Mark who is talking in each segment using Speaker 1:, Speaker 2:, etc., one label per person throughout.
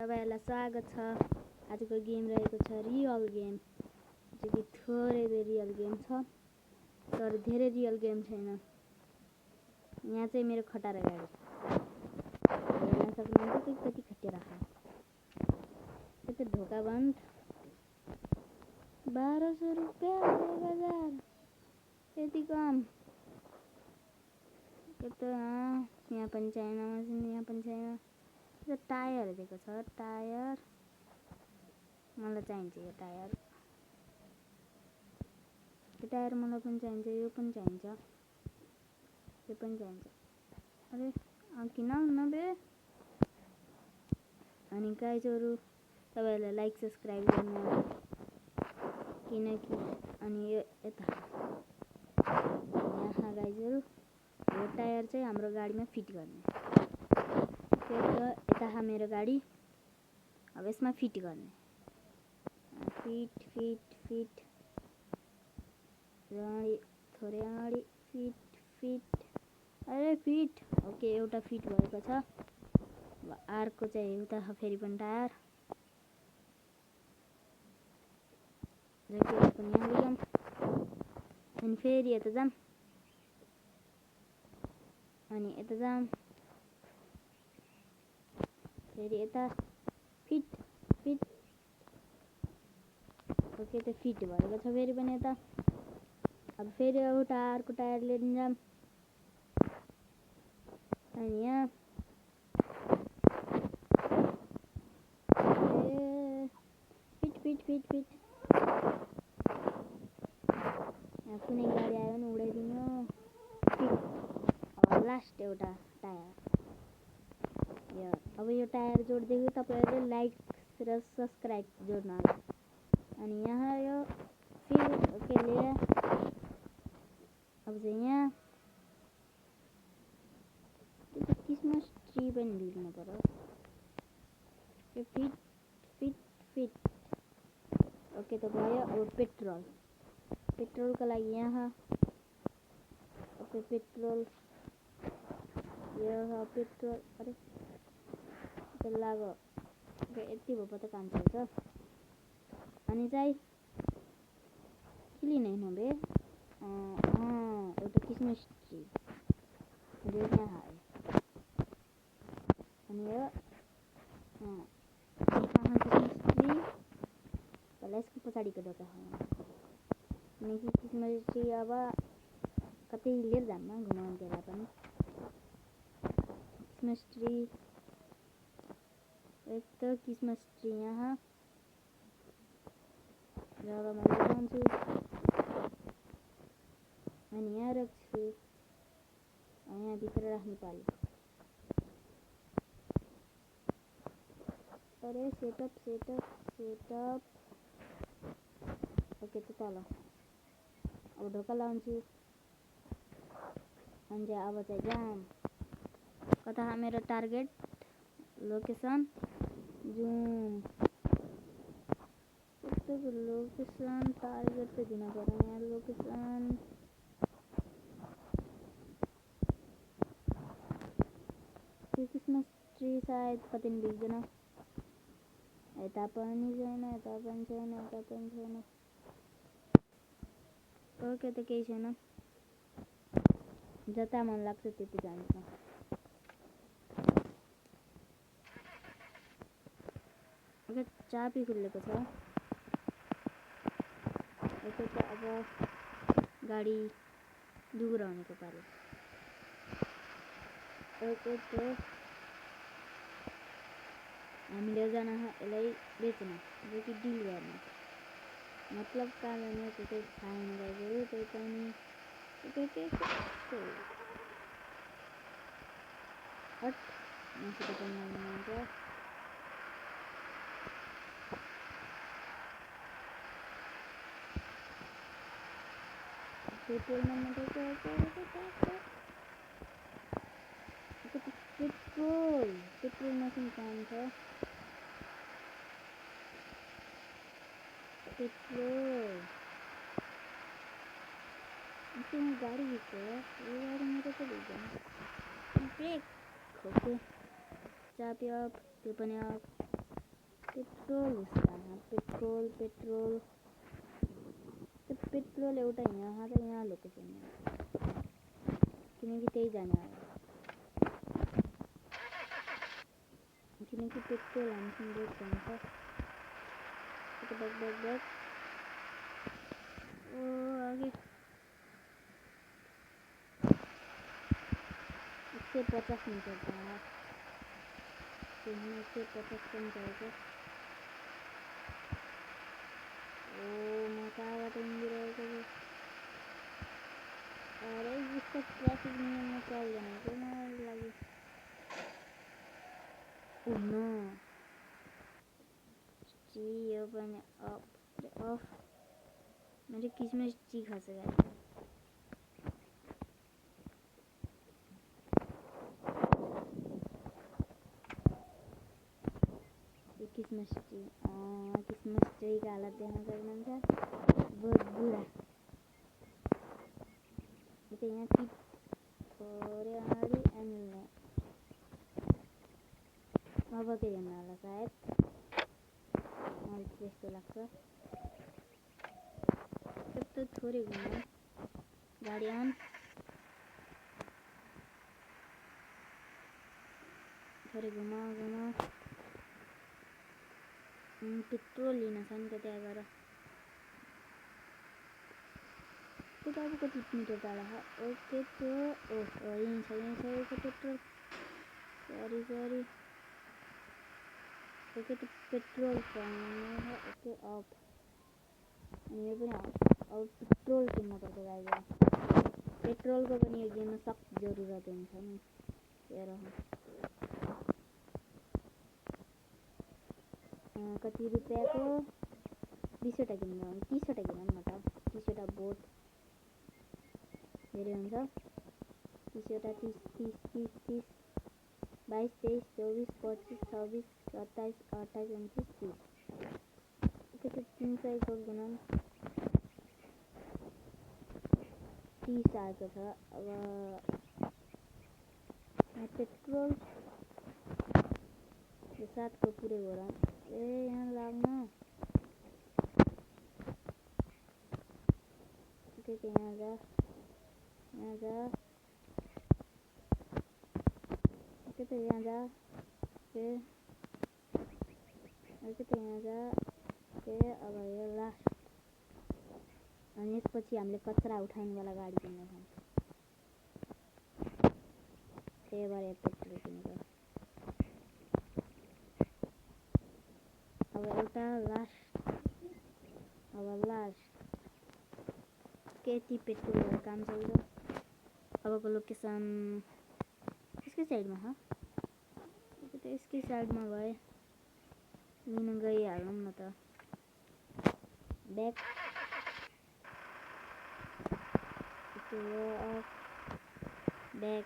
Speaker 1: तपाईहरुलाई स्वागत छ। आजको गेम रहेको छ रियल गेम, जो कि थोरै रियल गेम छ तर धेरै रियल गेम छैन। यहाँ चाहिँ मेरो खटारा गाडी हेर्न सक्नुहुन्छ कति खटेरा छ। यो त ढोका बन्द। 1200 रुपैयाँ 1000 यति कम। यो त यहाँ पनि छैन, मसिन यहाँ पनि छैन। यो टायर दिएको छ, टायर मलाई चाहिन्छ। यो टायर मलाई पनि चाहिन्छ। यो पनि चाहिन्छ, यो पनि चाहिन्छ। अरे किन नबे। अनि गाइजहरु तपाईहरुलाई लाइक सब्स्क्राइब गर्नु, किनकि अनि यो यता यहाँ गाइजहरु यो टायर चाहिँ हाम्रो गाडीमा फिट गर्ने। यता मेरो गाडी अब यसमा फिट गर्ने। फिट थोरै अगाडि फिट। अरे फिट ओके, एउटा फिट भएको छ। अर्को चाहिँ उता फेरि पनि टायर पनि यहाँ लैजाऊँ अनि फेरि यता जाऊँ अनि यता जाऊँ फेरि यता फिट ओके, त फिट भएको छ फेरि पनि यता। अब फेरि एउटा अर्को टायर लिएर जाऊँ अनि यहाँ फिट यहाँ कुनै गाडी आयो भने उडाइदिनु। अब लास्ट एउटा टायर। अब यो टायर जोड्दैछु, तपाईहरुले लाइक र सब्स्क्राइब जोड्नु होला। अनि यहाँ यो फिर ओके ले। अब चाहिँ यहाँ क्रिसमस ट्री पनि लिनु पर्यो। यो फिट ओके त भयो। अब पेट्रोलको लागि यहाँ ओके पेट्रोल अरे लाग्यो ओके, यति भो पो त काम चल्छ। अनि चाहिँ के लिने नभए एउटा क्रिसमस ट्री यहाँ आयो। अनि यो क्रिसमस ट्री पहिला यसको पछाडिको ढोका किनकि क्रिसमस ट्री अब कतै लिएर जान्न घुमाउनु बेला पनि। क्रिसमस ट्री एक त क्रिसमस ट्री यहाँ जग्गामा लगाउँछु अनि यहाँ राख्छु। यहाँ भित्र राख्नु पर्यो। अरे सेटअप ओके त तल अब ढोका लाउँछु अनि चाहिँ अब चाहिँ जाम कता मेरो target location zoom location target त दिन पर्यो। यहाँ लोकेसन क्रिसमस ट्री सायद कतै देख्दैन। यता पनि छैन। ओके त केही छैन, जता मन लाग्छ त्यति जान्छ। ओके चाबी खुलेको छ। ओके त अब गाडी दुगुराउनुको पर्यो। ओके त हामीले जाना यसलाई बेच्न, जो कि डिल गर्ने मतलब काम गर्ने। त्यही खाइन गयो त्यही पनि हट मान्छे पनि लाग्नुहुन्छ। पेट्रोल मसिन काम छ। पेट्रोल गाडी भित्र यो गाडी मेरो त ब्रेक ओके चाबी अफ, त्यो पनि अफ। पेट्रोल पेट्रोल त्यो पेट्रोल एउटा यहाँ लोकेसन किनकि त्यही जाने हो किनकि पेट्रोल हामीसँग बहुत हुन्छ बैक बैक बैक ओ आगे 150 मीटर था 150 कम जाएगा ओ मौका आया तो नहीं रहेगा अरे इसका ट्रैफिक नियम में क्या जाना है मार लगी ओ नो जी ओपन ऑफ मेरे किसमें ची खासेगा किसमस ट्री का हालत यहाँ करना था बहुत बुरा तो यहाँ की थोड़े हमारी एंगल अब के यहाँ वाला शायद और तो लगता तब तो थोड़े घूमा गाड़ी ऑन थोड़े घुमा पेट्रोल लेना सन तो क्या करा तो बाबू को 30 मीटर डाला है ओके तो यहीं से पेट्रोल सॉरी ओके तो पेट्रोल है ओके ऑफ ये भी और पेट्रोल की मोटर को जाएगा पेट्रोल को पनि एक दिन सख्त जरुरत हुन्छ नि हेर कति रुपियाँको 20 वटा किन्नु 30 वटा किन्नु न त 30 वटा बोट धेरै हुन्छ 30 वटा 30 22 23 24 25 26 27 28 29 30 ओके तो 300 को गुणा 30 आएको छ अब पेट्रोल यो 7 को पुरै गरौँ यहाँ लाग्न ओके तो यहाँ जा ओके तो यहाँ जा ओके तो यहाँ जा ओके अब यो लास्ट अनि यसपछि हामीले कचरा उठाउने वाला गाडी किन्न छ त्यही भएर पेट्रोल किनेको अब एउटा लास्ट केटी पेट्रोल काम चल्छ अबको लोकेसन यसकै साइडमा छ तो इसकी साइड में गए लिन गइहालौँ न त बैक बैक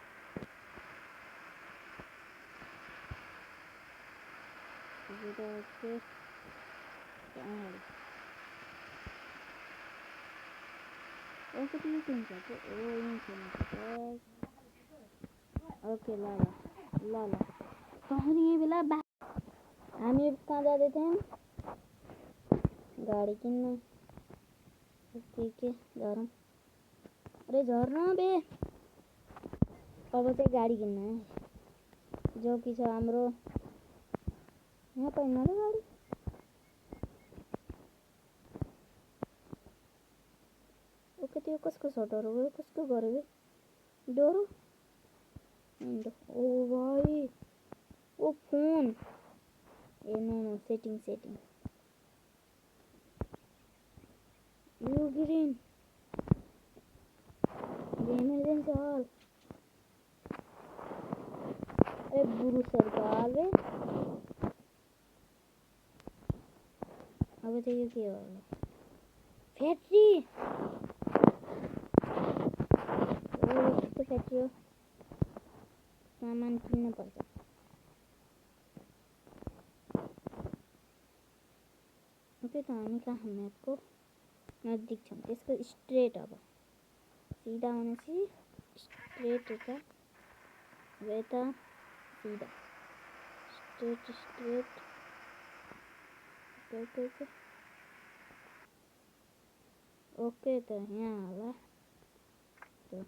Speaker 1: ओके तो यही छ ओके ल कहनी ये बेला हामी कहाँ जाँदै थियौं गाडी किन्न के झरौँ अरे झर्न बे अब चाहिँ गाडी किन्न जो कि छ हाम्रो यहाँ पाइन्न र गाडी ओके त्यो कसको सटर हो कसको गरे बे डोरो ओ भाई ओ फोन ए नो सेटिंग यू ग्रीन इमरजेंसी हॉल अरे बुरु सरकार रे अब चाहिँ यो के हो फ्याक्ट्री यस्तो फ्याक्ट्री हो सामान किन्न पर्छ ओके त हामी कहाँ म्यापको नजिक छौँ त्यसको स्ट्रेट अब सीधा भनेपछि स्ट्रेट यता सीधा स्ट्रेट ओके ओके त यहाँ होला त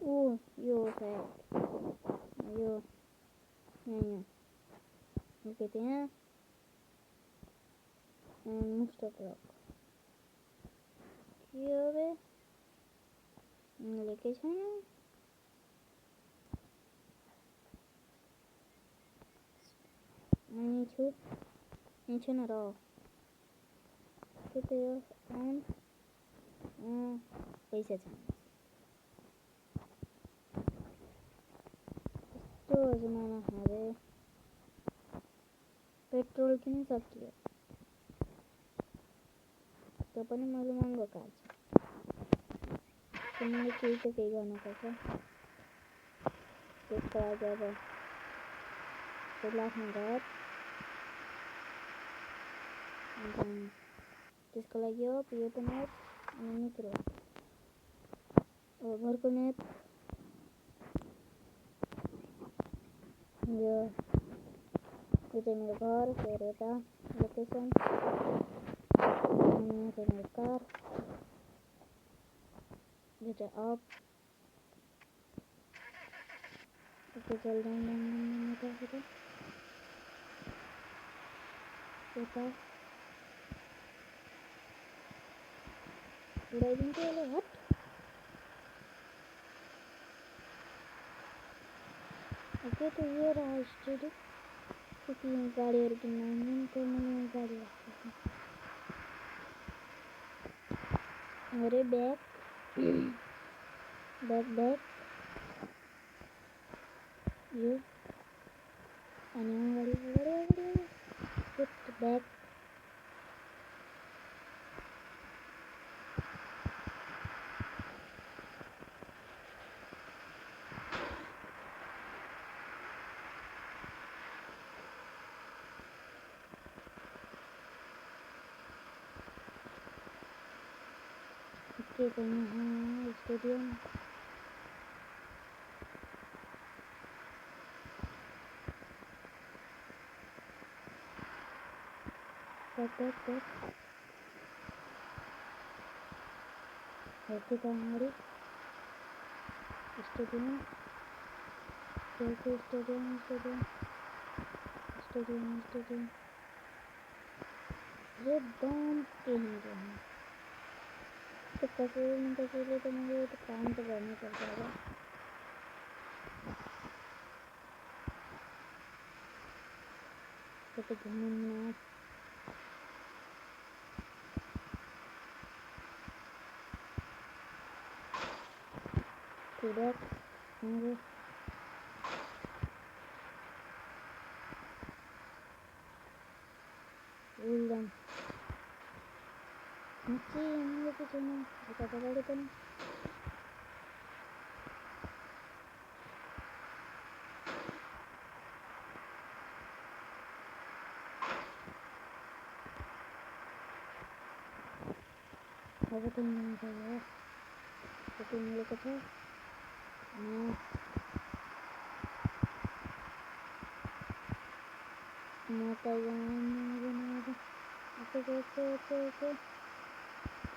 Speaker 1: यो सायद यो यहाँ ओके त्यहाँ मोस्ट अफ रक के हो बे लेकै छैन अनि छु यहाँ छैन र के त्यो पैसा छैन यस्तो जमाना अरे पेट्रोल किन सकियो त्यो पनि मैले महँगो काट्छु त्यो मैले केही त केही गर्नुपर्छ त्यसको लागि अब पहिला आफ्नो घर अन्त त्यसको लागि हो यो पनि हो अनि मित्र अब घरको नेट यो चाहिँ मेरो घर फेरि यता लोकेसन अनि यहाँ चाहिँ मेरो कार यो चाहिँ अप ओके चल यता उडाइदिन्छ यसले हट ओके तो ये रहा स्टडी क्योंकि गाड़ियों की नाम तो मैंने गाड़ी अरे बैक बैक ये गाड़ी बैक के कहीं स्टेडियम बैक ओके तो हमारी स्टेडियम स्टेडियम ये दम के हैं तो कैसे तो मुझे तो काम तो करना पड़ता है तो घूमना पूरा मुझे उल्लम नीचे हम लोग कुछ नहीं बता गाड़ी तो नहीं अब तो नहीं चाहिए तो तुम लोग कुछ है माता जान ओके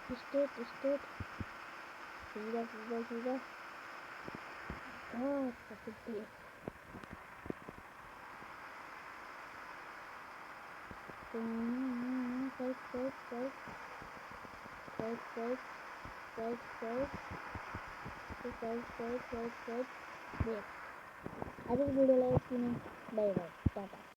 Speaker 1: स्टेट सीधा बहुत पकड़ साइड आज video like bye bye Tata.